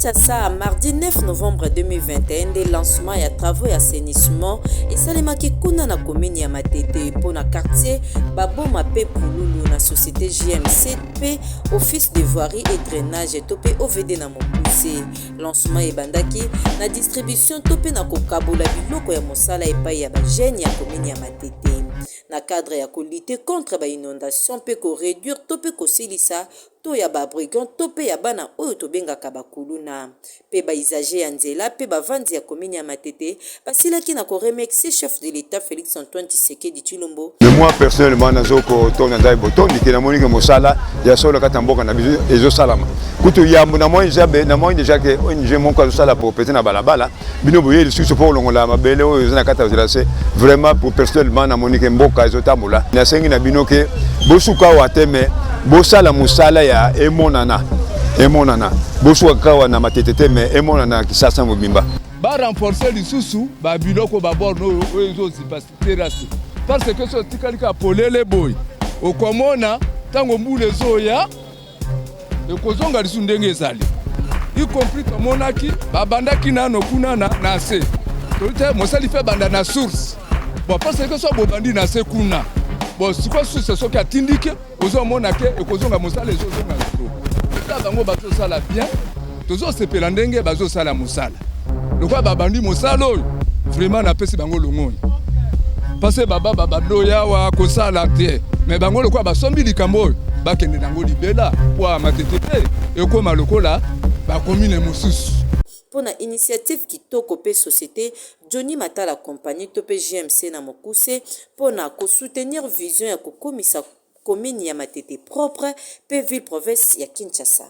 Kinshasa, mardi 9 novembre 2021, des lancements et travaux et assainissement et Salema Kikuna na commune ya Matete pour na quartier Baboma Pe Pululu na société JMC P office de voirie et drainage topé OVD na Mokuse. Lancement et bandaki na distribution topé na kokabula biloko ya mosala epai ya bajene ya commune ya Matete. Na cadre ya lutter contre ba inondation pe ko réduire topé ko silisa to ya ba brigand topé ya bana oyo to bengaka bakuluna pe ba izager ya nzela pe ba vandi ya commune ya Matete basilaki na ko remercier chef de l'état Félix Antoine Tshisekedi Tshilombo. Moi personnellement nazoko tona ndai botondi ke na monike mosala ya solo katamboka na bizo ezo salama kutu yambu na moi jabe na moi déjà que ONG mon ka sala pour péter na balabala bino boye lisusu pour longola mabele oyo zana kata zirase vraiment pour personnellement na monike mboka ezo tambola na sengi na bino ke bosuka wa teme bosala musala ya emonana bosuka wa na Matete me emonana kisasa mobimba ba renforcer lisusu ba biloko ba borno oyo ezo zipasiterasi parce que so tikalika polele boy okomona tango mbule zoya ekozonga lisu ndenge ezali y compris tomonaki babandaki nano kuna na se toite mosali fe banda na source bon parce que so bobandi na se kuna bon siko source soki atindike ozomona ke ekozonga mosala ezozonga lisu ta bango bazosala bien tozosepela ndenge bazosala mosala lokwa babandi mosala oyo vraiment napesi bango longoni parce que baba doya wa kosala te mais bango lokwa basombi likambo oyo bakende nango libela po Matete te ekoma lokola ba commune mosusu. Pour na initiative kitoko pe société Johnny Matala compagnie topé JMC na Mokuse pour na ko soutenir vision ya kokomisa commune ya Matete propre pe ville province ya Kinshasa.